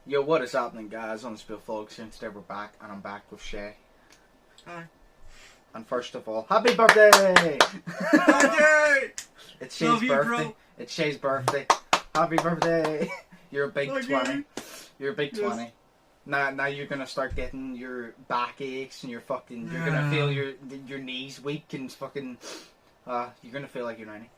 Yo, what is happening, guys? Undisputed Vlogs. Today we're back, and I'm back with Shay. Hi. And first of all, happy birthday! Birthday! It's Shay's birthday. It's Shay's birthday. Happy birthday! You're a big 20. You're a big 20. Now you're gonna start getting your back aches and your fucking. You're gonna feel your knees weak and fucking. You're gonna feel like you're 90.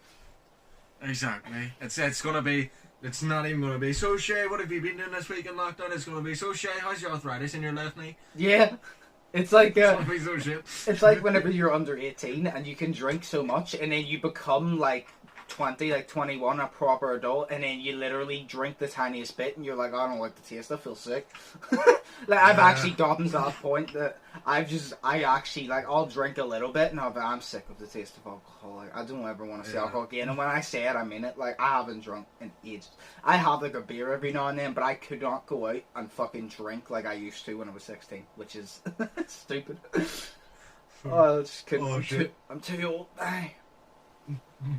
Exactly. It's gonna be. It's not even gonna be. So Shay, what have you been doing this week in lockdown? It's gonna be. So Shay, how's your arthritis in your left knee? Yeah. It's like It's gonna be so shit. It's like whenever you're under 18 and you can drink so much and then you become like 20, like 21, a proper adult, and then you literally drink the tiniest bit and you're like, I don't like the taste, I feel sick. Like I've actually gotten to that point that I actually like I'll drink a little bit and I'm sick of the taste of alcohol. Like I don't ever want to see alcohol again, and when I say it I mean it. Like I haven't drunk in ages. I have like a beer every now and then, but I could not go out and fucking drink like I used to when I was 16, which is stupid. Oh, I just couldn't. I'm too old.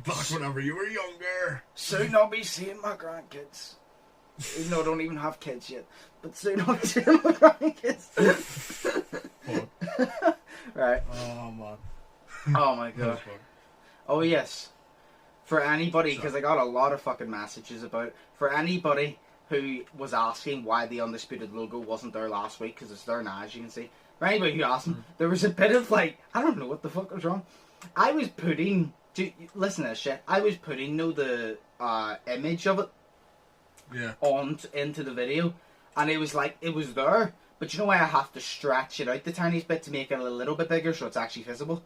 Back whenever you were younger. Soon I'll be seeing my grandkids. Even though I don't even have kids yet. But soon I'll be seeing my grandkids. Right. Oh, man. Oh, my God. Oh, yes. For anybody, because I got a lot of fucking messages about it. For anybody who was asking why the Undisputed logo wasn't there last week, because it's there now, as you can see. For anybody who asked, there was a bit of, like, I don't know what the fuck was wrong. I was putting... listen to this shit. I was putting the image of it into the video, and it was like it was there, but you know why I have to stretch it out the tiniest bit to make it a little bit bigger so it's actually visible.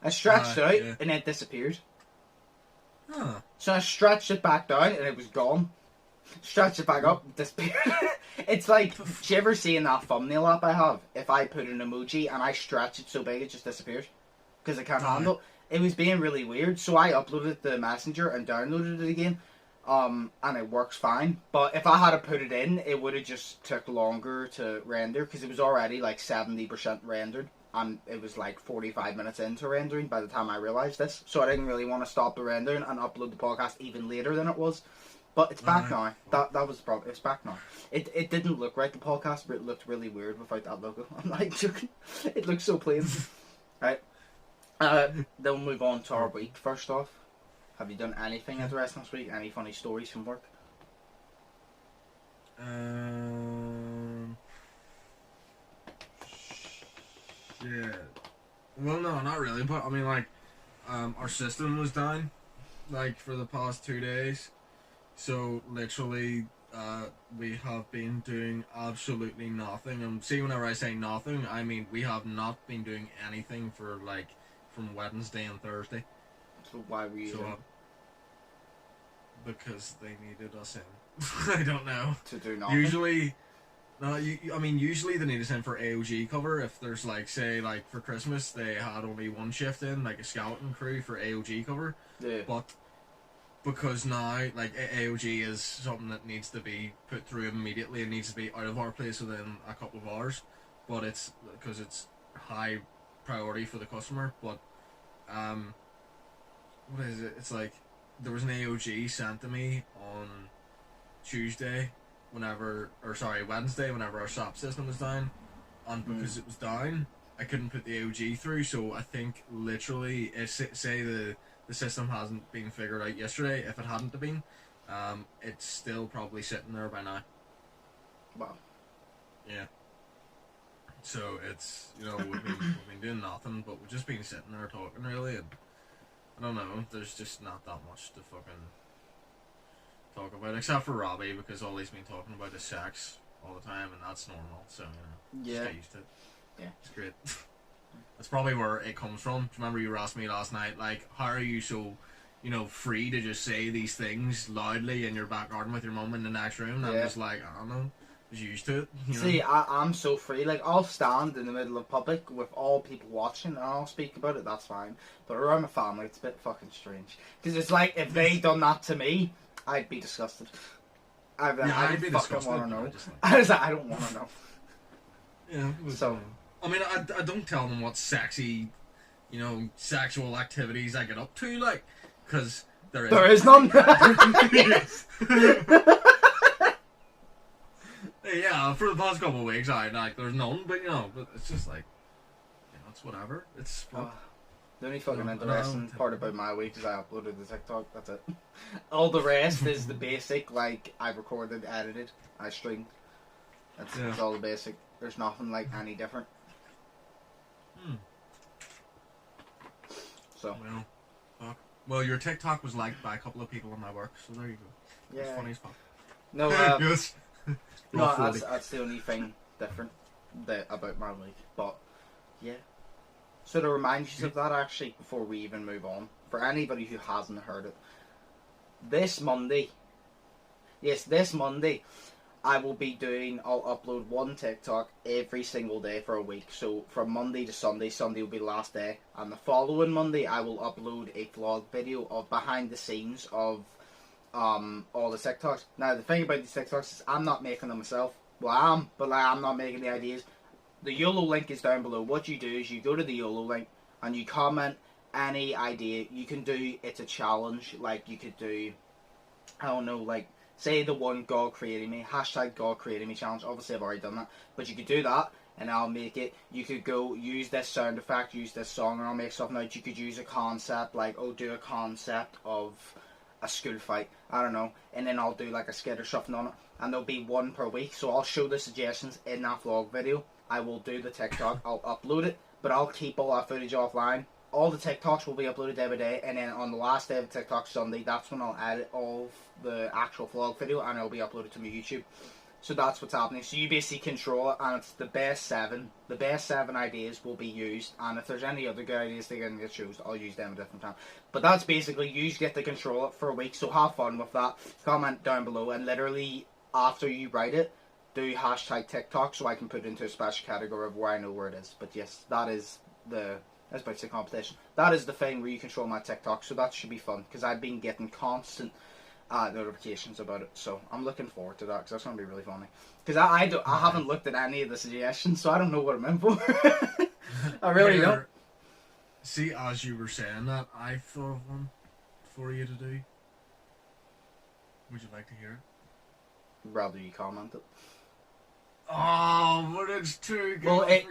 I stretched it out and it disappeared. So I stretched it back down and it was gone. Stretched it back up, disappeared. It's like, do you ever see in that thumbnail app I have? If I put an emoji and I stretch it so big it just disappears because I can't handle it. It was being really weird, so I uploaded the messenger and downloaded it again, and it works fine. But if I had to put it in, it would have just took longer to render, because it was already like 70% rendered, and it was like 45 minutes into rendering by the time I realised this. So I didn't really want to stop the rendering and upload the podcast even later than it was. But it's back now. That was the problem. It's back now. It didn't look right, the podcast, but it looked really weird without that logo. I'm not joking. It looks so plain. Right. Then we'll move on to our week. First off, have you done anything interesting this week? Any funny stories from work? Yeah. Well, no, not really. But I mean, like, our system was down, like, for the past 2 days. So literally, we have been doing absolutely nothing. And see, whenever I say nothing, I mean we have not been doing anything for like. From Wednesday and Thursday. So why were you doing? Because they needed us in. I don't know. To do nothing? Usually, no, I mean, usually they need us in for AOG cover. If there's, like, say, like, for Christmas, they had only one shift in, like a skeleton crew for AOG cover. Yeah. But because now, like, AOG is something that needs to be put through immediately. It needs to be out of our place within a couple of hours. But it's, because it's high priority for the customer, but what is it? It's like there was an AOG sent to me on Wednesday, whenever our SAP system was down, and because it was down, I couldn't put the AOG through. So I think literally, if say the system hasn't been figured out yesterday, if it hadn't been, it's still probably sitting there by now. Wow. Yeah. So it's, you know, we've been doing nothing, but we've just been sitting there talking, really, and I don't know, there's just not that much to fucking talk about, except for Robbie, because all he's been talking about is sex all the time, and that's normal, so, you know, just get used to it. Yeah. It's great. That's probably where it comes from. Remember you were asking me last night, like, how are you so, you know, free to just say these things loudly in your back garden with your mum in the next room? And I'm just like, I don't know. Used to it, you know? See, I'm so free. Like, I'll stand in the middle of public with all people watching and I'll speak about it, that's fine. But around my family, it's a bit fucking strange. Because it's like, if they done that to me, I'd be disgusted. I'd be disgusted. Want to know. I was like, I don't want to know. Yeah. So, I mean, I don't tell them what sexy, you know, sexual activities I get up to, like, because there is none. Yeah, for the past couple of weeks, there's none, but but it's just like, it's whatever. It's the only fucking interesting part about my week is I uploaded the TikTok. That's it. All the rest is the basic. Like I recorded, edited, I streamed. That's all the basic. There's nothing like any different. So. Well, your TikTok was liked by a couple of people in my work, so there you go. Yeah. It's funny as fuck. No, yes. no, that's the only thing different about my week. But yeah. So to remind you of that, actually, before we even move on, for anybody who hasn't heard it, this Monday, I'll upload one TikTok every single day for a week. So from Monday to Sunday, Sunday will be the last day, and the following Monday I will upload a vlog video of behind the scenes of all the TikToks. Now the thing about these TikToks is I'm not making them myself. Well, I am, but I'm not making the ideas. The Yolo link is down below. What you do is you go to the Yolo link and you comment any idea. You can do, it's a challenge, like you could do, I don't know, like say the one God created me, hashtag God created me challenge. Obviously I've already done that, but you could do that and I'll make it. You could go use this sound effect, use this song, and I'll make something out. You could use a concept, like do a concept of a school fight, I don't know, and then I'll do like a skit or something on it, and there'll be one per week. So I'll show the suggestions in that vlog video. I will do the TikTok, I'll upload it, but I'll keep all that footage offline. All the TikToks will be uploaded every day, and then on the last day of TikTok, Sunday, that's when I'll edit all of the actual vlog video, and it'll be uploaded to my YouTube. So that's what's happening. So you basically control it, and it's the best 7. The best 7 ideas will be used, and if there's any other good ideas that get chosen, I'll use them at a different time. But that's basically, you get to control it for a week, so have fun with that. Comment down below, and literally, after you write it, do hashtag TikTok so I can put it into a special category of where I know where it is. But yes, that is that's about to say competition. That is the thing where you control my TikTok, so that should be fun, because I've been getting constant notifications about it, so I'm looking forward to that, because that's going to be really funny. Because I haven't looked at any of the suggestions, so I don't know what I'm in for. I really don't. See, as you were saying that, I thought of one for you to do. Would you like to hear it? Rather you comment it. Oh, but it's too good.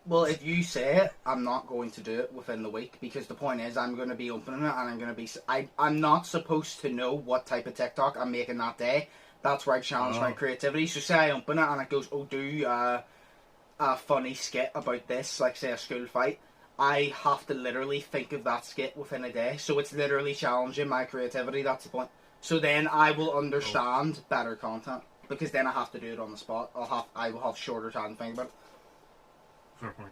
Well, if you say it, I'm not going to do it within the week, because the point is I'm going to be opening it, and I'm going to be... I'm not supposed to know what type of TikTok I'm making that day. That's where I challenge my creativity. So say I open it and it goes, do a funny skit about this, like say a school fight. I have to literally think of that skit within a day. So it's literally challenging my creativity, that's the point. So then I will understand better content. Because then I have to do it on the spot. I will have shorter time to think about it. Fair point.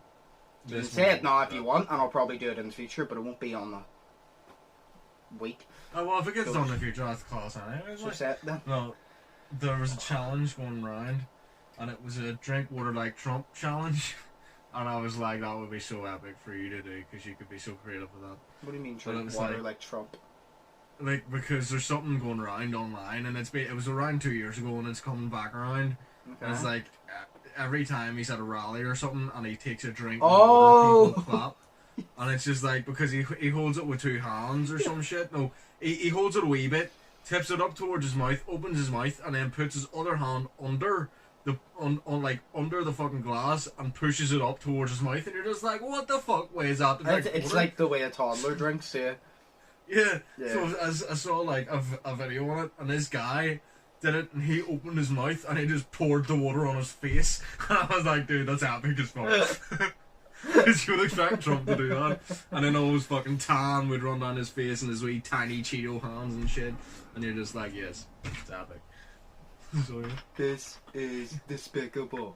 You can say it now if you want, and I'll probably do it in the future, but it won't be on the week. Oh, well, if it gets done in the future, that's class anyway. So say it then. No, there was a challenge going round, and it was a drink water like Trump challenge. And I was like, that would be so epic for you to do, because you could be so creative with that. What do you mean drink water like Trump? Like, because there's something going around online, and it was around 2 years ago, and it's coming back around. Okay. And it's like, every time he's at a rally or something, and he takes a drink, and people clap. And it's just like, because he holds it with 2 hands or some shit. No, he holds it a wee bit, tips it up towards his mouth, opens his mouth, and then puts his other hand under under the fucking glass and pushes it up towards his mouth, and you're just like, what the fuck way is that? It's like the way a toddler drinks, yeah. Yeah. So I saw like a video on it, and this guy did it, and he opened his mouth and he just poured the water on his face. And I was like, dude, that's epic as fuck. Because you would expect Trump to do that, and then all his fucking tan would run down his face and his wee tiny Cheeto hands and shit, and you're just like, yes, it's epic. So, yeah. This is despicable.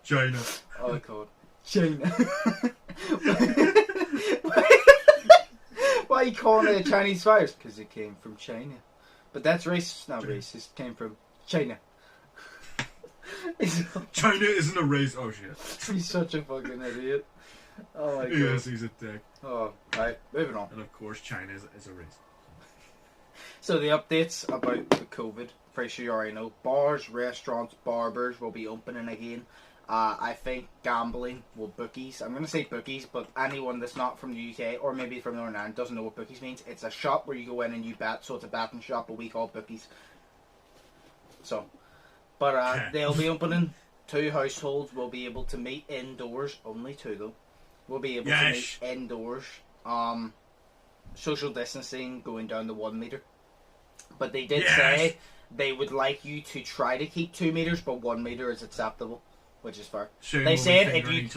China. Oh god. China. Why are you calling it a Chinese virus? Because it came from China. But that's racist. Not racist. It came from China. China isn't a race. Oh shit. He's such a fucking idiot. Oh my god. Yes, he's a dick. Oh, right. Moving on. And of course, China is a race. So the updates about the COVID. Pretty sure you already know. Bars, restaurants, barbers will be opening again. I think gambling, bookies. I'm going to say bookies, but anyone that's not from the UK or maybe from Northern Ireland doesn't know what bookies means. It's a shop where you go in and you bet, so it's a betting shop, but we call it bookies. So, But they'll be opening. 2 households will be able to meet indoors. Only 2 though. Will be able to meet indoors. Social distancing going down to 1 meter. But they did say they would like you to try to keep 2 meters, but 1 meter is acceptable, which is fair. Soon they said if you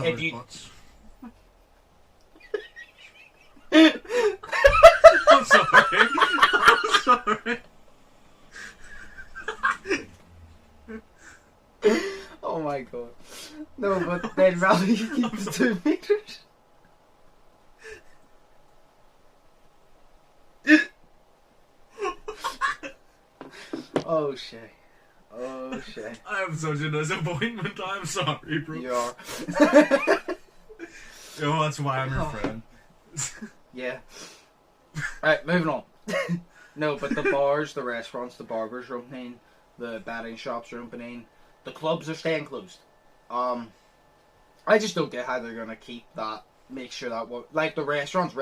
I'm sorry. I'm sorry. Oh my god. No, but they'd rather you keep the 2 meters. Oh shit. Oh shit. I have such a disappointment. I'm sorry, bro. You are. Yo, that's why I'm your friend. Yeah. Right, moving on. No, but the bars, the restaurants, the barbers are opening, the betting shops are opening, the clubs are staying closed. I just don't get how they're gonna keep that. Make sure that like the restaurants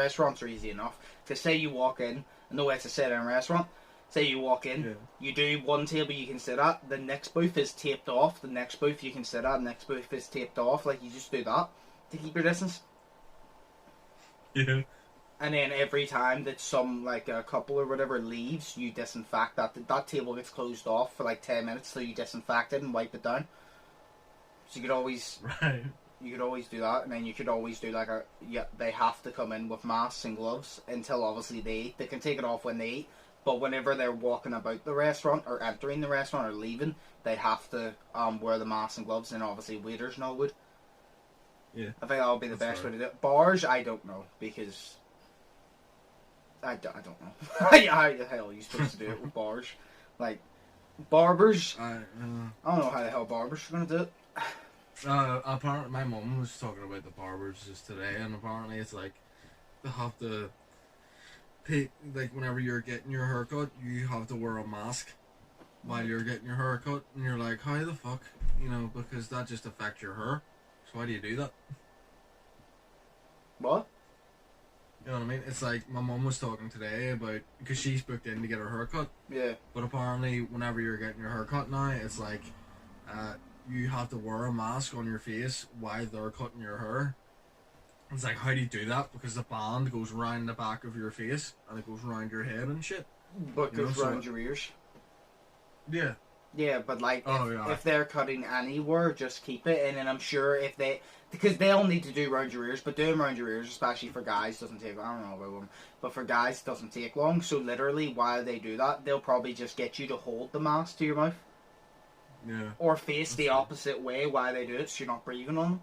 are easy enough. Cause say you walk in, and no way to sit in a restaurant. Say you walk in, you do one table you can sit at, the next booth is taped off, the next booth you can sit at, the next booth is taped off. Like you just do that to keep your distance. Yeah. And then every time that some, like a couple or whatever leaves, you disinfect that table gets closed off for like 10 minutes, so you disinfect it and wipe it down. So you could always, you could always do that, and then you could always do like they have to come in with masks and gloves until obviously they eat. They can take it off when they eat, but whenever they're walking about the restaurant or entering the restaurant or leaving, they have to wear the masks and gloves, and obviously waiters and all would. Yeah. I think that would be the best way to do it. Bars, I don't know, because I don't know. How the hell are you supposed to do it with bars? Like, barbers, I don't know how the hell barbers are going to do it. Apparently, my mum was talking about the barbers just today, and apparently it's like, they have to pay, like, whenever you're getting your haircut, you have to wear a mask while you're getting your haircut, and you're like, how the fuck? You know, because that just affects your hair. So why do you do that? What? You know what I mean? It's like, my mum was talking today about, because she's booked in to get her haircut. Yeah. But apparently, whenever you're getting your haircut now, it's like, you have to wear a mask on your face while they're cutting your hair. It's like, how do you do that? Because the band goes around the back of your face, and it goes around your head and shit. But goes around your ears. Yeah. Yeah, but like, if they're cutting anywhere, just keep it. And then I'm sure because they'll need to do round your ears, but doing round your ears, especially for guys, doesn't take, I don't know about women, but for guys, it doesn't take long. So literally, while they do that, they'll probably just get you to hold the mask to your mouth. Yeah. Or face the opposite way while they do it, so you're not breathing on them.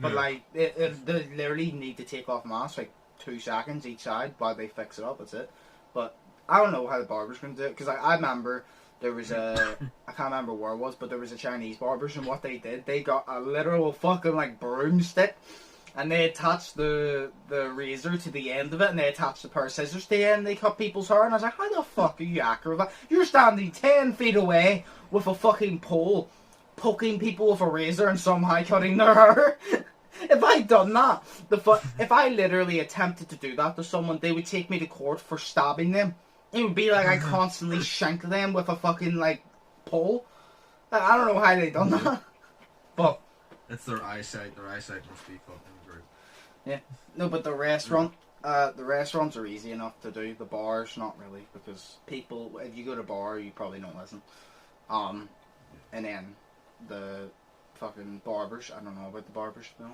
But like, they literally need to take off masks, like 2 seconds each side while they fix it up, that's it. But I don't know how the barber's going to do it, because I remember there was I can't remember where it was, but there was a Chinese barbers, and what they did, they got a literal fucking like broomstick, and they attached the razor to the end of it, and they attached a pair of scissors to the end, they cut people's hair, and I was like, how the fuck are you accurate with that? You're standing 10 feet away with a fucking pole, poking people with a razor and somehow cutting their hair. If I'd done that, if I literally attempted to do that to someone, they would take me to court for stabbing them. It would be like I constantly shanked them with a fucking, like, pole. I don't know how they done that. But it's their eyesight. Their eyesight must be fucking great. Yeah. No, but the restaurants are easy enough to do. The bars, not really, because people, if you go to a bar, you probably don't listen. And then the fucking barbers, I don't know about the barbers, to be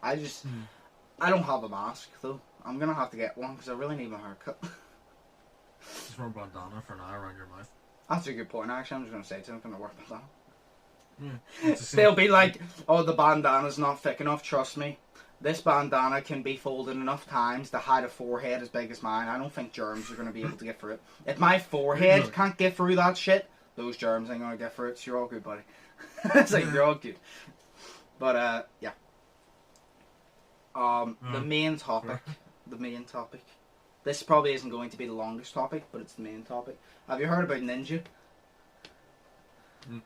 honest. I don't have a mask, though. I'm gonna have to get one, because I really need my haircut. Just wear a bandana for an eye around your mouth. That's a good point, actually. I'm just going to say to them, can I wear a bandana? Yeah, they'll be like, oh, the bandana's not thick enough, trust me. This bandana can be folded enough times to hide a forehead as big as mine. I don't think germs are going to be able to get through it. If my forehead can't get through that shit, those germs ain't going to get through it, so you're all good, buddy. It's like, you're all good. But, yeah. The main topic. This probably isn't going to be the longest topic, but it's the main topic. Have you heard about Ninja? No.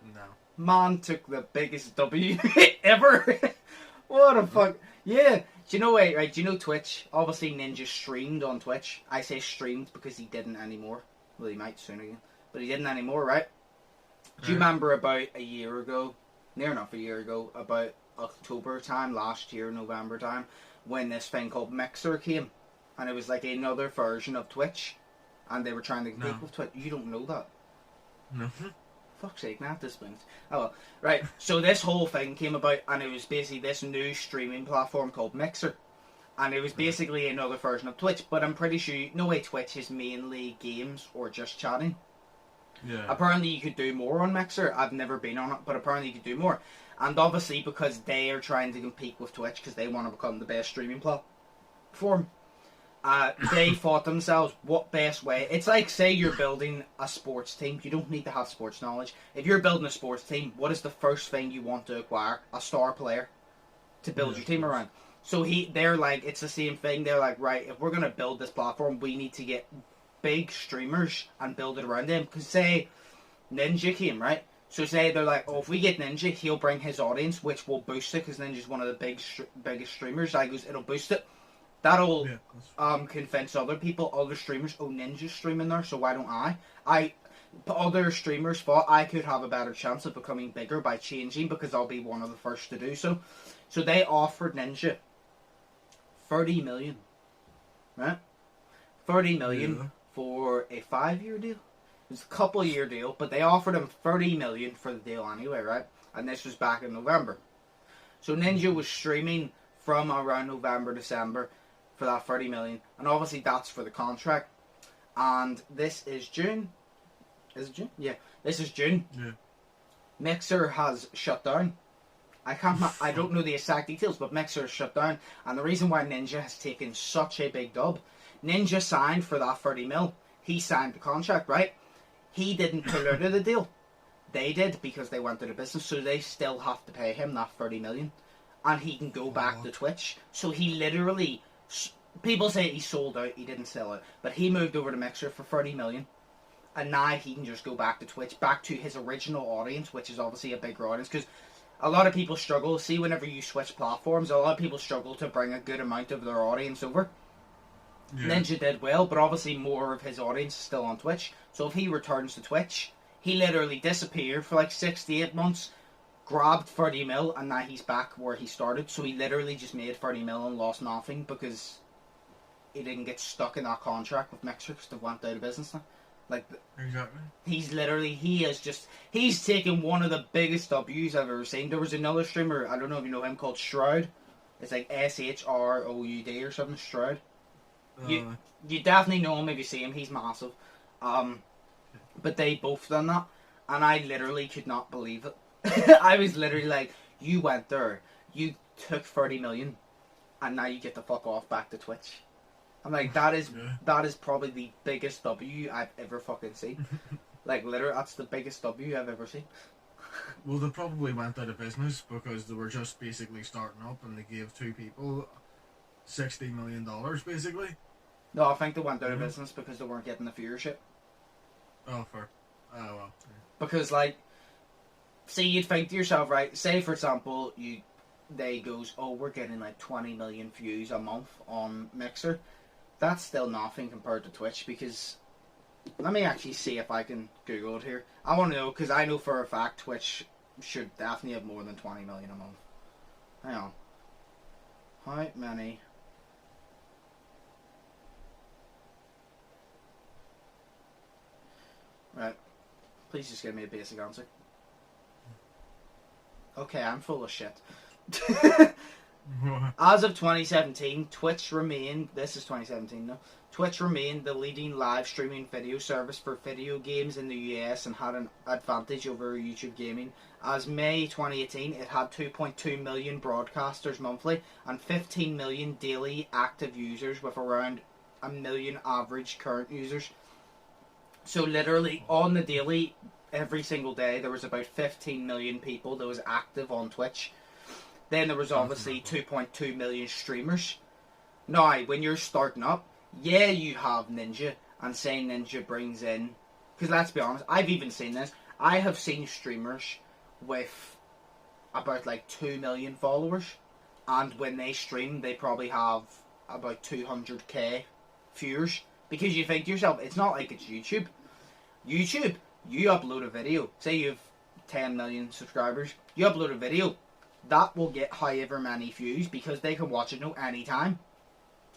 Man took the biggest W ever. What the fuck? Yeah. Do you know right? Do you know Twitch? Obviously, Ninja streamed on Twitch. I say streamed because he didn't anymore. Well, he might soon again, but he didn't anymore, right? Do you remember about a year ago, near enough a year ago, about October time, last year, November time, when this thing called Mixer came? And it was like another version of Twitch. And they were trying to compete with Twitch. You don't know that? No. Fuck's sake, not this point. Oh well. Right, so this whole thing came about, and it was basically this new streaming platform called Mixer. And it was basically another version of Twitch, but I'm pretty sure, no way Twitch is mainly games or just chatting. Yeah. Apparently you could do more on Mixer. I've never been on it, but apparently you could do more. And obviously because they are trying to compete with Twitch, because they want to become the best streaming platform, they thought themselves, what best way? It's like, say you're building a sports team. You don't need to have sports knowledge. If you're building a sports team, what is the first thing you want to acquire? A star player to build your team around. So they're like, it's the same thing. They're like, right, if we're going to build this platform, we need to get big streamers and build it around them. Because say Ninja came, right? So say they're like, oh, if we get Ninja, he'll bring his audience, which will boost it, because Ninja's one of the biggest streamers. I goes, it'll boost it. That'll convince other people, other streamers, oh, Ninja's streaming there, so why don't I? Other streamers thought I could have a better chance of becoming bigger by changing, because I'll be one of the first to do so. So they offered Ninja 30 million, right? 30 million for a 5-year deal. It was a couple-year deal, but they offered him 30 million for the deal anyway, right? And this was back in November. So Ninja was streaming from around November, December for that 30 million. And obviously that's for the contract. And this is June. Is it June? Yeah, this is June. Yeah. Mixer has shut down. I don't know the exact details, but Mixer is shut down. And the reason why Ninja has taken such a big dub, Ninja signed for that 30 mil. He signed the contract, right? He didn't pull out of the deal. They did, because they went out of business, so they still have to pay him that 30 million. And he can go back to Twitch. So he literally, people say he sold out, he didn't sell it, but he moved over to Mixer for 30 million. And now he can just go back to Twitch, back to his original audience, which is obviously a bigger audience, because a lot of people struggle. See, whenever you switch platforms, a lot of people struggle to bring a good amount of their audience over. Yeah. Ninja did well, but obviously more of his audience is still on Twitch. So if he returns to Twitch, he literally disappeared for like 6 to 8 months, grabbed 30 mil, and now he's back where he started. So he literally just made 30 mil and lost nothing, because he didn't get stuck in that contract with Mixer, because they went out of business now. Like, exactly. He's taken one of the biggest W's I've ever seen. There was another streamer, I don't know if you know him, called Shroud. It's like SHROUD or something, Shroud. You definitely know him if you see him. He's massive. But they both done that, and I literally could not believe it. I was literally like, you went there, you took 30 million, and now you get the fuck off back to Twitch. I'm like, that is probably the biggest W I've ever fucking seen. Like, literally, that's the biggest W I've ever seen. Well, they probably went out of business because they were just basically starting up, and they gave 2 people $60 million, basically. No, I think they went out of business because they weren't getting the viewership. Oh, fair. Oh, well. Yeah. Because, like, see, you'd think to yourself, right, say, for example, they goes, oh, we're getting like 20 million views a month on Mixer. That's still nothing compared to Twitch, because, let me actually see if I can Google it here. I want to know, because I know for a fact Twitch should definitely have more than 20 million a month. Hang on. How many? Right. Please just give me a basic answer. Okay, I'm full of shit. As of 2017, Twitch remained... This is 2017 now. Twitch remained the leading live streaming video service for video games in the US and had an advantage over YouTube gaming. As May 2018, it had 2.2 million broadcasters monthly and 15 million daily active users, with around 1 million average current users. So literally, on the daily, every single day, there was about 15 million people that was active on Twitch. Then there was obviously 2.2 million streamers. Now, when you're starting up, yeah, you have Ninja, and say Ninja brings in... Because let's be honest, I've even seen this. I have seen streamers with about like 2 million followers, and when they stream, they probably have about 200k viewers. Because you think to yourself, it's not like it's YouTube. YouTube, You upload a video. Say you have 10 million subscribers. You upload a video. That will get however many views because they can watch it any time.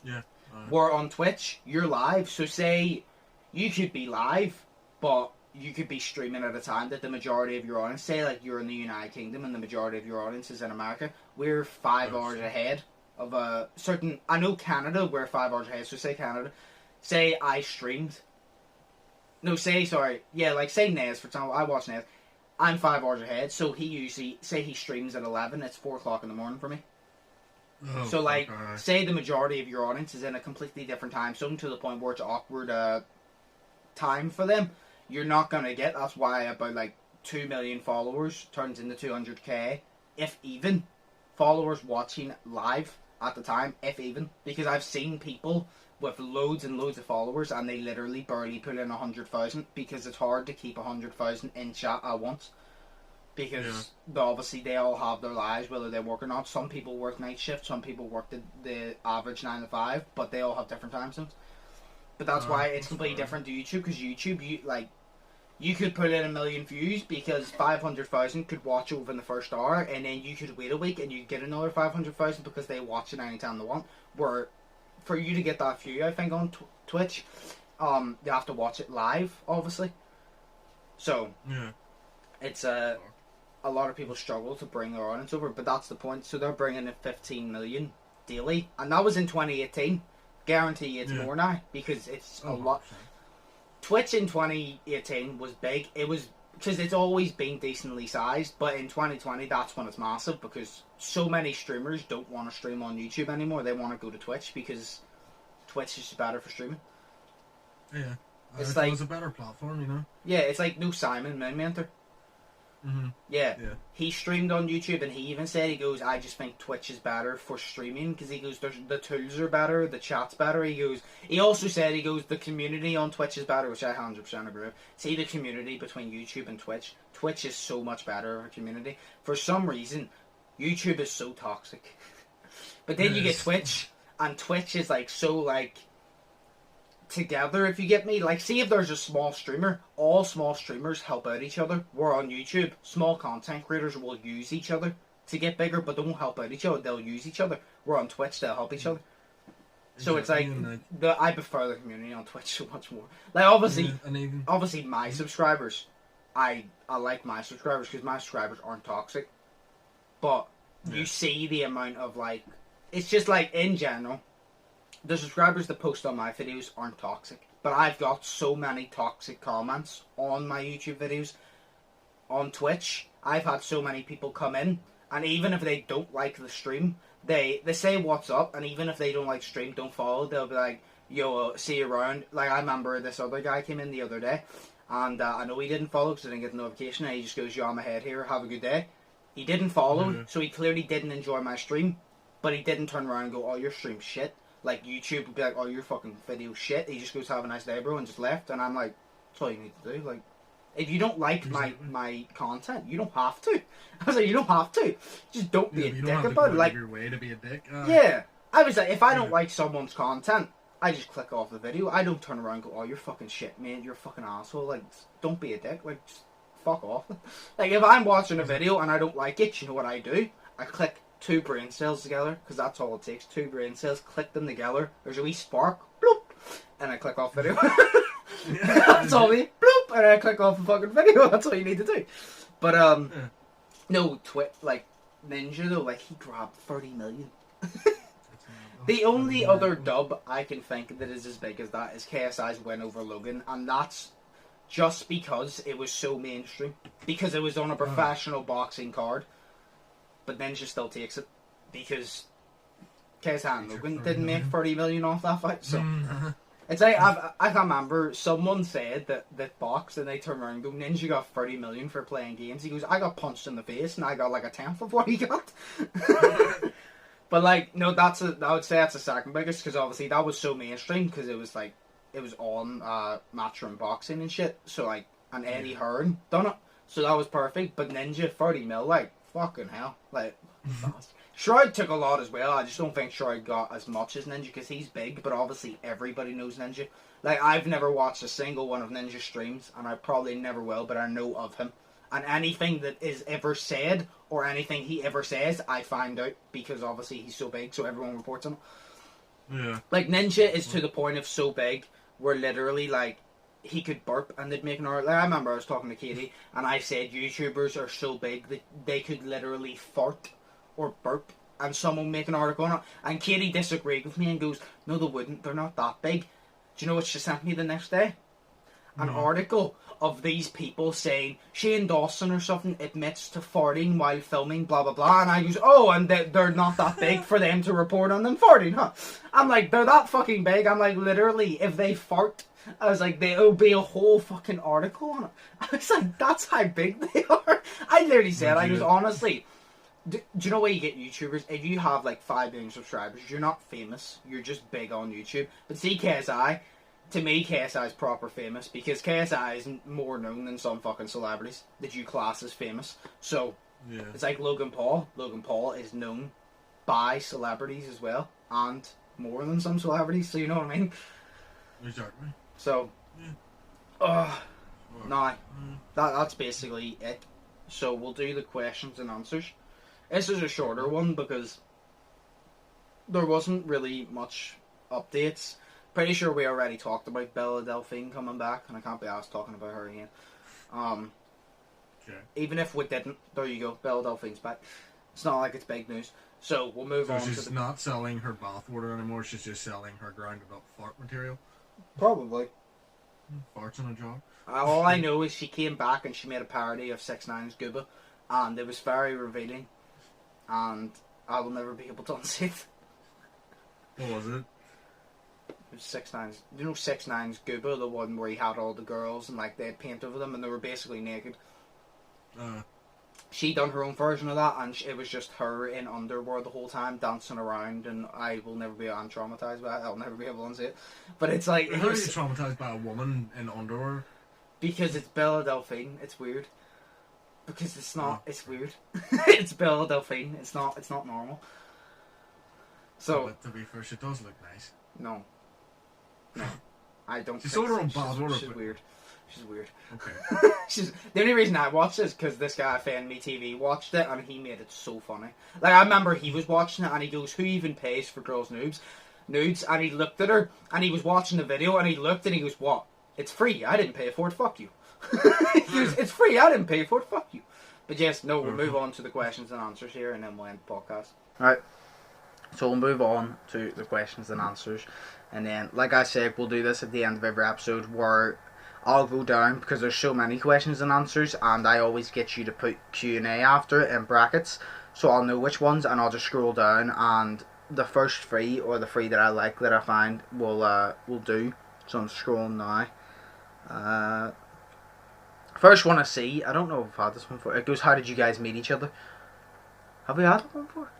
Yeah. Where on Twitch, you're live. So say you could be live, but you could be streaming at a time that the majority of your audience, say like you're in the United Kingdom and the majority of your audience is in America, we're 5 hours ahead of a certain, I know Canada, we're 5 hours ahead, so say Canada, say I streamed, no, say Nez, for example, I watch Nez, I'm 5 hours ahead, so he usually, say he streams at 11, it's 4 o'clock in the morning for me. Oh, So like, say the majority of your audience is in a completely different time zone to the point where it's awkward time for them. You're not going to get, that's why about like 2 million followers turns into 200k, if even, followers watching live at the time, if even. Because I've seen people with loads and loads of followers and they literally barely put in 100,000 because it's hard to keep 100,000 in chat at once. Because obviously they all have their lives, whether they work or not. Some people work night shift, some people work the average 9 to 5, but they all have different time zones. But that's why it's completely different to YouTube, because YouTube, you could put in 1 million views because 500,000 could watch over in the first hour, and then you could wait a week and you get another 500,000 because they watch it anytime they want. Where for you to get that view, I think on Twitch, you have to watch it live, obviously. So it's a lot of people struggle to bring their audience over, but that's the point. So they're bringing in 15 million daily, and that was in 2018. Guarantee it's more now because it's a lot. Twitch in 2018 was big. It was because it's always been decently sized, but in 2020 that's when it's massive because so many streamers don't want to stream on YouTube anymore. They want to go to Twitch because Twitch is better for streaming. Yeah, it's like a better platform, you know. Yeah, it's like no Simon Mentor. Yeah, he streamed on YouTube and he even said, he goes, I just think Twitch is better for streaming because he goes, the tools are better, the chat's better. He also said, the community on Twitch is better, which I 100% agree with. See, the community between YouTube and Twitch is so much better of a community. For some reason, YouTube is so toxic. But then you get Twitch, and Twitch is like so like together, if you get me. Like, see if there's a small streamer, all small streamers help out each other. We're on YouTube, small content creators will use each other to get bigger, but they won't help out each other, they'll use each other. We're on Twitch, they'll help each other. So it's like, I prefer the community on Twitch so much more. Like, obviously my subscribers, I like my subscribers because my subscribers aren't toxic. But you see the amount of like, it's just like in general, the subscribers that post on my videos aren't toxic. But I've got so many toxic comments on my YouTube videos. On Twitch, I've had so many people come in, and even if they don't like the stream, they say what's up, and even if they don't like stream, don't follow, they'll be like, yo, see you around. Like, I remember this other guy came in the other day, and I know he didn't follow because I didn't get the notification, and he just goes, yo, I'm ahead here, have a good day. He didn't follow, so he clearly didn't enjoy my stream, but he didn't turn around and go, oh, your stream's shit. Like, YouTube would be like, oh, your fucking video shit. He just goes, have a nice day, bro, and just left. And I'm like, that's all you need to do. Like, if you don't like my content, you don't have to. I was like, you don't have to. Just don't be a dick about it. Like, your way to be a dick. Yeah. I was like, if I don't like someone's content, I just click off the video. I don't turn around and go, oh, you're fucking shit, man. You're a fucking asshole. Like, don't be a dick. Like, just fuck off. Like, if I'm watching a video and I don't like it, you know what I do? I click 2 brain cells together, because that's all it takes. 2 brain cells, click them together, there's a wee spark, bloop, and I click off video. That's all me, bloop, and I click off the fucking video. That's all you need to do. But no, like Ninja though, like he grabbed 30 million. The only other dub I can think that is as big as that is KSI's win over Logan, and that's just because it was so mainstream, because it was on a professional boxing card. But Ninja still takes it because KSI and Logan didn't make 30 million off that fight. So it's like, I can't remember, someone said that boxed and they turned around and go, Ninja got 30 million for playing games. He goes, I got punched in the face and I got like a tenth of what he got. But like, no, I would say that's the second biggest, because obviously that was so mainstream because it was like, it was on Matchroom Boxing and shit. So like, and Eddie Hearn done it. So that was perfect. But Ninja, 30 mil, like, fucking hell. Like, Shroud took a lot as well. I just don't think Shroud got as much as Ninja because he's big, but obviously everybody knows Ninja. Like, I've never watched a single one of Ninja's streams, and I probably never will, but I know of him. And anything that is ever said, or anything he ever says, I find out, because obviously he's so big, so everyone reports him. Yeah. Like, Ninja is to the point of so big, where literally, like, he could burp and they'd make an article. Like, I remember I was talking to Katie, and I said YouTubers are so big that they could literally fart or burp, and someone make an article on it. And Katie disagreed with me and goes, no, they wouldn't. They're not that big. Do you know what she sent me the next day? An article of these people saying Shane Dawson or something admits to farting while filming, blah, blah, blah. And I goes, oh, and they're not that big for them to report on them farting, huh? I'm like, they're that fucking big. I'm like, literally, if they fart, I was like, there'll be a whole fucking article on it. I was like, that's how big they are. I literally said, I was honestly, do you know where you get YouTubers? If you have like 5 million subscribers, you're not famous. You're just big on YouTube. But see, KSI, to me, KSI is proper famous because KSI is more known than some fucking celebrities that you class as famous. So, it's like Logan Paul. Logan Paul is known by celebrities as well, and more than some celebrities, so you know what I mean? Exactly. So, that's basically it. So, we'll do the questions and answers. This is a shorter one because there wasn't really much updates. Pretty sure we already talked about Bella Delphine coming back, and I can't be asked talking about her again. Even if we didn't, there you go, Bella Delphine's back. It's not like it's big news. So we'll move on. She's not selling her bathwater anymore. She's just selling her grounded up fart material. Probably. Farts on a job. All I know is she came back and she made a parody of 6ix9ine's Gooba, and it was very revealing, and I will never be able to unsee it. What was it? It was 6ix9ine's. You know 6ix9ine's Gooba, the one where he had all the girls and like they had paint over them and they were basically naked. She done her own version of that, and it was just her in underwear the whole time dancing around, and I will never be. I'm traumatized by it. I'll never be able to unsee it. But it's like, how are you traumatized by a woman in underwear? Because it's Bella Delphine. It's weird. Because it's not. It's weird. It's Bella Delphine. It's not normal. So, but to be fair, she does look nice. No. I don't. She's sort of on bad. She's weird. She's weird. Okay. The only reason I watched it is because this guy, Me TV, watched it and he made it so funny. Like, I remember he was watching it and he goes, who even pays for girls' nudes? And he looked at her and he was watching the video and he looked and he goes, what? It's free. I didn't pay for it. Fuck you. He goes, it's free. I didn't pay for it. Fuck you. But yes, no, we'll move on to the questions and answers here and then we'll end the podcast. Alright. So we'll move on to the questions and answers. And then, like I said, we'll do this at the end of every episode where I'll go down because there's so many questions and answers, and I always get you to put Q&A after it in brackets, so I'll know which ones, and I'll just scroll down, and the first 3 or the 3 that I like that I find will do. So I'm scrolling now. First one I see, I don't know if I've had this one before. It goes, how did you guys meet each other? Have we had that one before?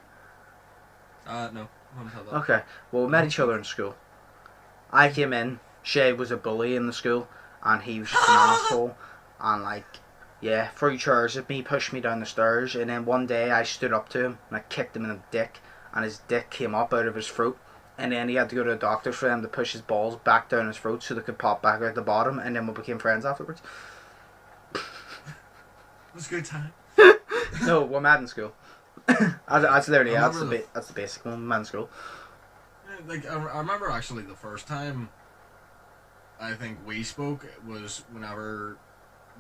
No, I haven't had that. Okay, well, we met each other in school. I came in, Shay was a bully in the school, and he was just an asshole, and like, yeah, threw chairs at me, pushed me down the stairs, and then one day I stood up to him, and I kicked him in the dick, and his dick came up out of his throat, and then he had to go to the doctor for them to push his balls back down his throat so they could pop back out the bottom, and then we became friends afterwards. It was a good time. No, we're mad in school. That's literally, that's the basic one, mad in school. Like, I remember actually the first time I think we spoke was whenever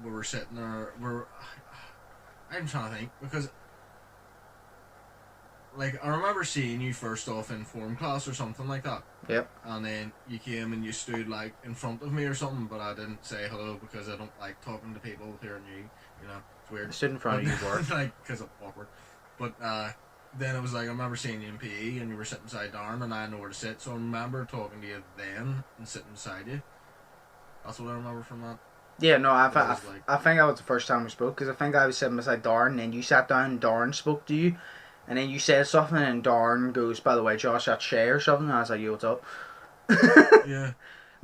we were sitting there. I'm trying to think because, like, I remember seeing you first off in form class or something like that. Yep. And then you came and you stood like in front of me or something, but I didn't say hello because I don't like talking to people who are new. You know, it's weird. I stood in front of you, were like because I'm awkward. But then it was like I remember seeing you in PE and you were sitting beside Darren and I had nowhere to sit, so I remember talking to you then and sitting beside you. That's what I remember from that. Yeah, no, I think that was the first time we spoke, because I think I was sitting beside Darren, and then you sat down and Darren spoke to you, and then you said something, and Darren goes, by the way, Josh, that's Shay or something, and I was like, yo, what's up? Yeah.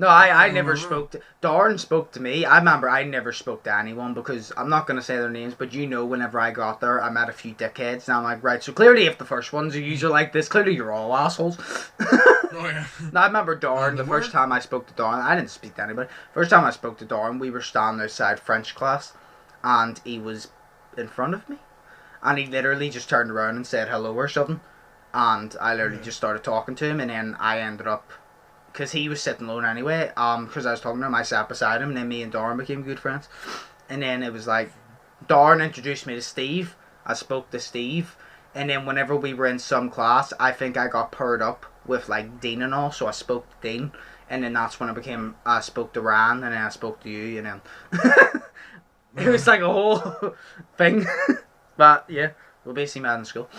No, I never spoke to... Darren spoke to me. I remember I never spoke to anyone because I'm not going to say their names, but whenever I got there, I met a few dickheads, and I'm like, right, so clearly if the first ones are usually like this, clearly you're all assholes. Oh, yeah. No, I remember Darren, the first time I spoke to Darren, I didn't speak to anybody. First time I spoke to Darren, we were standing outside French class, and he was in front of me, and he literally just turned around and said hello or something, and I literally just started talking to him, and then I ended up... Because he was sitting alone anyway, because I was talking to him, I sat beside him, and then me and Darren became good friends. And then it was like, Darren introduced me to Steve, I spoke to Steve, and then whenever we were in some class, I think I got paired up with like Dean and all, so I spoke to Dean, and then that's when I spoke to Ryan, and then I spoke to you, and then it was like a whole thing. But yeah, we basically met in school.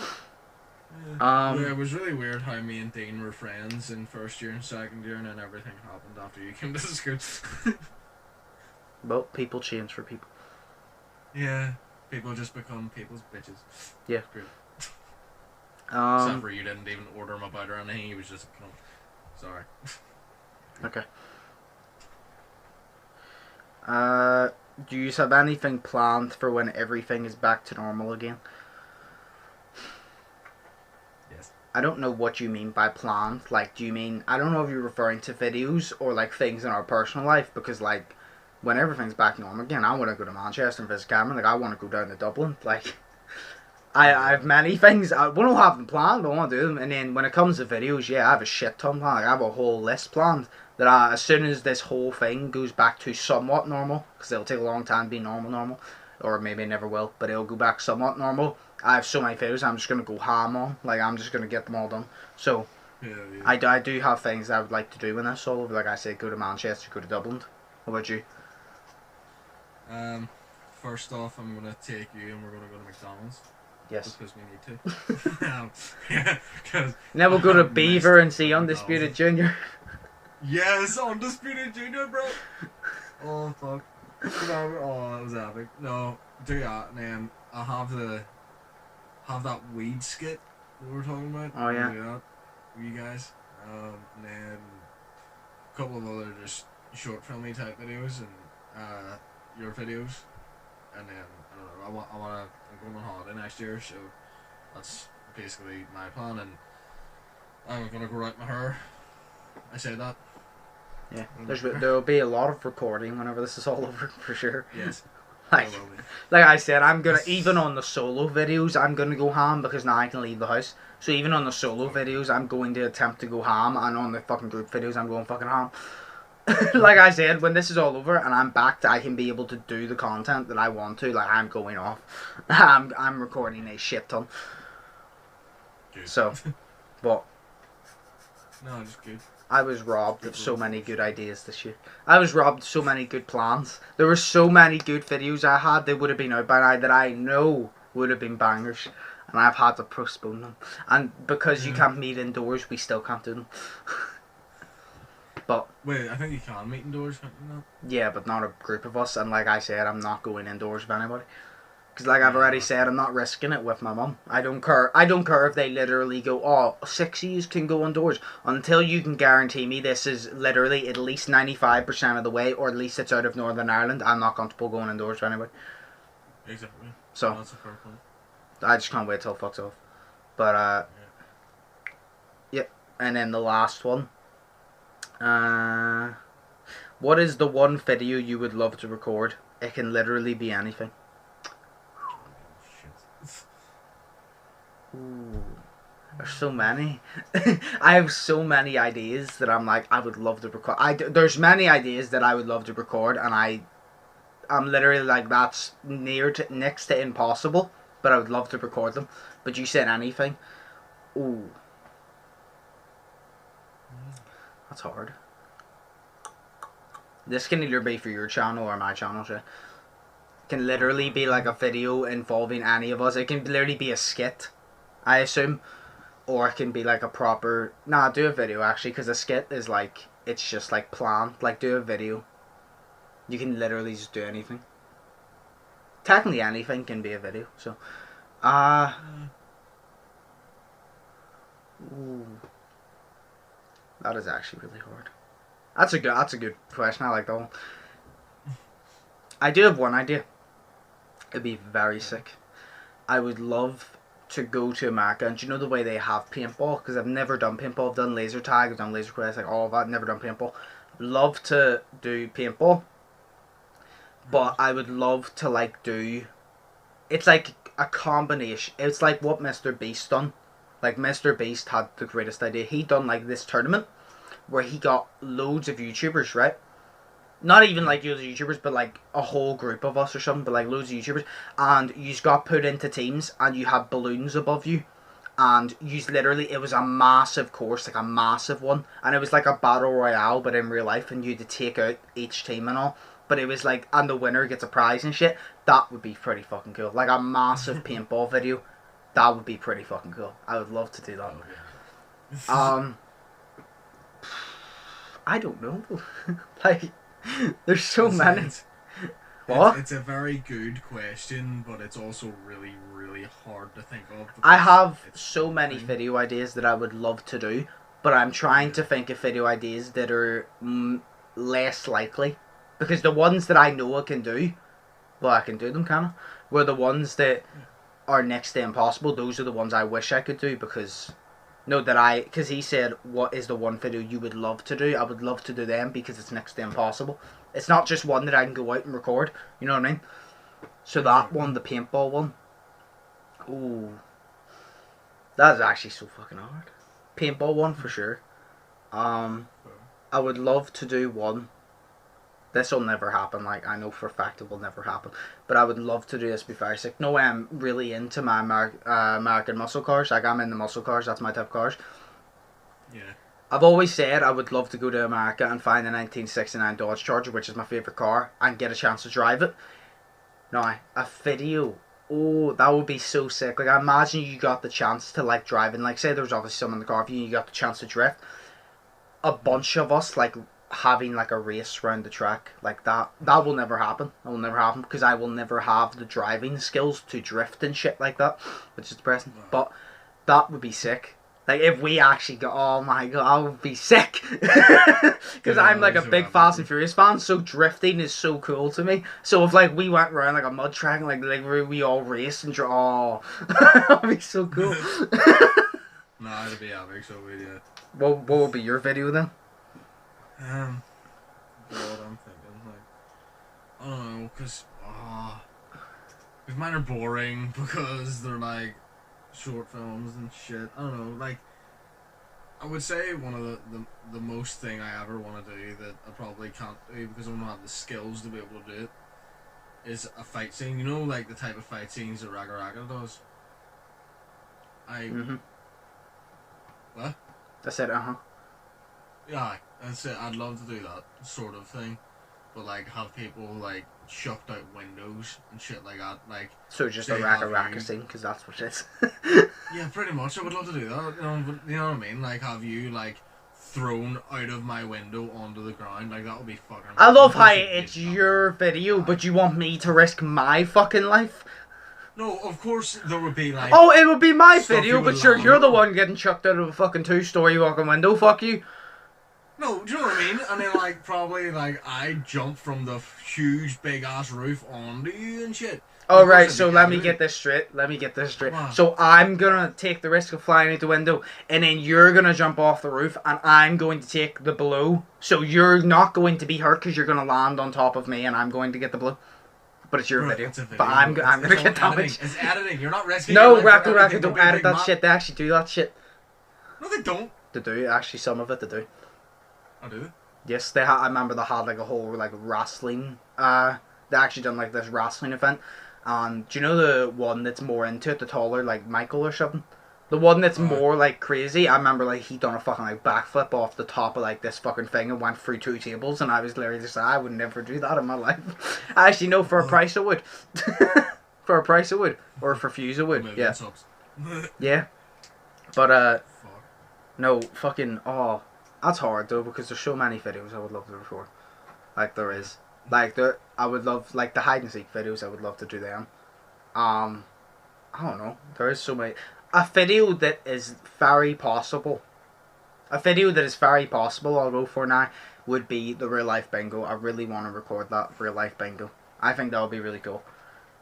Yeah, it was really weird how me and Dean were friends in first year and second year, and then everything happened after you came to the school. Well, people change for people. Yeah, people just become people's bitches. Yeah. Great. Except for you didn't even order him about or anything, he was just a cunt. Sorry. Okay. Do you have anything planned for when everything is back to normal again? I don't know what you mean by planned. Like, do you mean... I don't know if you're referring to videos or, like, things in our personal life. Because, like, when everything's back normal again, I want to go to Manchester and visit Cameron. Like, I want to go down to Dublin. Like, I have many things. I don't have them planned, but I want to do them. And then when it comes to videos, yeah, I have a shit ton planned. Like, I have a whole list planned. That as soon as this whole thing goes back to somewhat normal, because it'll take a long time to be normal. Or maybe it never will, but it'll go back somewhat normal. I have so many videos I'm just going to go ham on. Like, I'm just going to get them all done. So, yeah. I do have things I would like to do when this all over. Like I said, go to Manchester, go to Dublin. What about you? First off, I'm going to take you and we're going to go to McDonald's. Yes. Because we need to. Yeah, because... Then we'll go to Beaver and see Undisputed Junior. Yes, Undisputed Junior, bro! Oh, fuck. Oh, that was epic. No, do that, and then I'll have that weed skit that we were talking about. Oh, yeah. Do that with you guys. And then a couple of other just short filmy type videos and your videos. And then, I don't know, I'm going on holiday next year, so that's basically my plan. And I'm going to grow out my hair. I say that. Yeah, there'll be a lot of recording whenever this is all over, for sure. Yes. Like I said, I'm gonna, even on the solo videos, I'm gonna go ham because now I can leave the house. So even on the solo videos, I'm going to attempt to go ham, and on the fucking group videos, I'm going fucking ham. Like I said, when this is all over and I'm back, I can be able to do the content that I want to. Like, I'm going off. I'm recording a shit ton. Good. So, but no, just good. I was robbed of so many good ideas this year. I was robbed of so many good plans. There were so many good videos I had that would have been out by now that I know would have been bangers. And I've had to postpone them. And because you can't meet indoors, we still can't do them. But wait, I think you can meet indoors, can't you not? Yeah, but not a group of us. And like I said, I'm not going indoors with anybody. Because like I've already said, I'm not risking it with my mum. I don't care. I don't care if they literally go, oh, 6E's can go indoors. Until you can guarantee me this is literally at least 95% of the way, or at least it's out of Northern Ireland, I'm not comfortable going indoors with anybody. Exactly. So, that's a fair point. I just can't wait till it fucks off. But, yeah. And then the last one. What is the one video you would love to record? It can literally be anything. Ooh, there's so many. I have so many ideas that I'm like, I would love to record. There's many ideas that I would love to record, and I'm literally like, that's next to impossible, but I would love to record them. But you said anything. Ooh, that's hard. This can either be for your channel or my channel, so it can literally be like a video involving any of us. It can literally be a skit, I assume, or it can be like a proper... Nah, do a video actually, because a skit is like, it's just like planned. Like, do a video. You can literally just do anything. Technically anything can be a video, so... Ooh. That is actually really hard. That's a good question. I like that one. I do have one idea. It'd be very sick. I would love to go to America, and do you know the way they have paintball? Because I've never done paintball. I've done laser tag, I've done laser quest, like all of that. Never done paintball. Love to do paintball, but I would love to like do. It's like a combination. It's like what Mr. Beast done. Like Mr. Beast had the greatest idea. He done like this tournament where he got loads of YouTubers, right? Not even like loads of YouTubers, but like a whole group of us or something, but like loads of YouTubers. And you just got put into teams and you had balloons above you. And you literally, it was a massive course, like a massive one. And it was like a battle royale, but in real life. And you had to take out each team and all. But it was like, and the winner gets a prize and shit. That would be pretty fucking cool. Like a massive paintball video. That would be pretty fucking cool. I would love to do that. I don't know. Like, there's so many. What? It's a very good question, but it's also really, really hard to think of. I have so many video ideas that I would love to do, but I'm trying to think of video ideas that are less likely. Because the ones that I know I can do, well, I can do them, kind of. Were the ones that are next to impossible. Those are the ones I wish I could do because... because he said, what is the one video you would love to do? I would love to do them because it's next to impossible. It's not just one that I can go out and record. You know what I mean? So that one, the paintball one. Ooh. That is actually so fucking hard. Paintball one for sure. I would love to do one. This will never happen. Like, I know for a fact it will never happen. But I would love to do this. Be very sick. No way I'm really into my American muscle cars. Like, I'm into muscle cars. That's my type of cars. Yeah. I've always said I would love to go to America and find a 1969 Dodge Charger, which is my favourite car, and get a chance to drive it. Now, a video. Oh, that would be so sick. Like, I imagine you got the chance to, like, drive and, like, say there was obviously someone in the car with you and you got the chance to drift. A bunch of us, like... having like a race around the track like that will never happen. That will never happen because I will never have the driving skills to drift and shit like that, which is depressing. But that would be sick. Like if we actually got, oh my god, I would be sick. Because I'm like a big Fast and Furious fan, so drifting is so cool to me. So if like we went around like a mud track, like we all race and that would be so cool. Nah, it'd be epic. So we yeah. What would be your video then? What I'm thinking, like, I don't know, because mine are boring because they're like short films and shit. I don't know, like, I would say one of the most thing I ever want to do that I probably can't do because I don't have the skills to be able to do it is a fight scene. You know, like the type of fight scenes that Raka Raka does. What? I said, Yeah, that's it. I'd love to do that sort of thing, but like have people like chucked out windows and shit like that. Like so, just a Raka scene because that's what it is. Yeah, pretty much. I would love to do that. You know what I mean? Like have you like thrown out of my window onto the ground? Like that would be fucking. I love how it's your video, but you want me to risk my fucking life. No, of course there would be like. Oh, it would be my video, but sure, you're the one getting chucked out of a fucking 2-story walking window. Fuck you. No, do you know what I mean? And then, like, probably, like, I jump from the huge, big-ass roof onto you and shit. Oh, right, so let me get this straight. Wow. So I'm gonna take the risk of flying out the window, and then you're gonna jump off the roof, and I'm going to take the blow. So you're not going to be hurt because you're gonna land on top of me, and I'm going to get the blow. But it's your video. But I'm gonna get damaged. It's editing. You're not risking. No, Raka, don't edit that shit. They actually do that shit. No, they don't. They do. Actually, some of it they do. I do. Yes, they had. I remember they had like a whole like wrestling. They actually done like this wrestling event, and do you know the one that's more into it, the taller like Michael or something? The one that's more like crazy. I remember like he done a fucking like backflip off the top of like this fucking thing and went through 2 tables, and I was literally just like, I would never do that in my life. Actually, no, for a price I would. For a price I would, or for views I would. Yeah. Yeah. But no fucking That's hard though because there's so many videos I would love to record. Like there is. Like I would love like the hide and seek videos, I would love to do them. I don't know. There is so many. A video that is very possible. A video that is very possible I'll go for now would be the real life bingo. I really want to record that real life bingo. I think that would be really cool.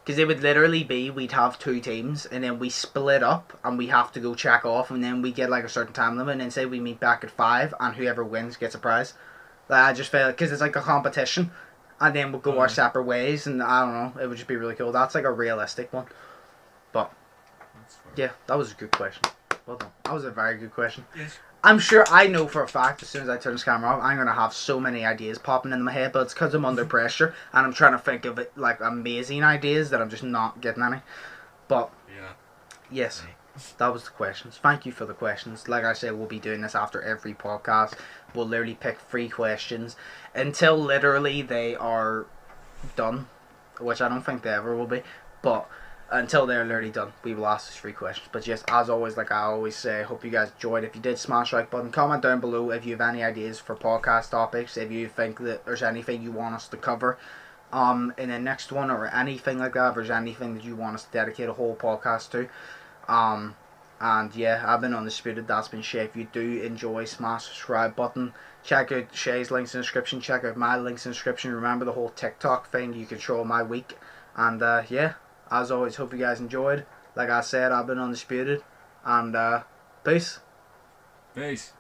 Because it would literally be, we'd have 2 teams, and then we split up, and we have to go check off, and then we get like a certain time limit, and then say we meet back at 5, and whoever wins gets a prize. Like, I just feel, because it's like a competition, and then we'll go our separate ways, and I don't know, it would just be really cool. That's like a realistic one. But, yeah, that was a good question. Well done. That was a very good question. Yes. I'm sure, I know for a fact, as soon as I turn this camera off, I'm going to have so many ideas popping into my head, but it's because I'm under pressure, and I'm trying to think of it, like, amazing ideas that I'm just not getting any. But, yeah. Yes, that was the questions. Thank you for the questions. Like I said, we'll be doing this after every podcast. We'll literally pick 3 questions until literally they are done, which I don't think they ever will be, but until they're literally done, we will ask these 3 questions. But yes, as always, like I always say, hope you guys enjoyed. If you did, smash the like button. Comment down below if you have any ideas for podcast topics. If you think that there's anything you want us to cover in the next one, or anything like that. If there's anything that you want us to dedicate a whole podcast to. And yeah, I've been Undisputed. That's been Shay. If you do enjoy, smash the subscribe button. Check out Shay's links in the description. Check out my links in the description. Remember the whole TikTok thing. You control my week. And yeah. As always, hope you guys enjoyed. Like I said, I've been Undisputed. And peace. Peace.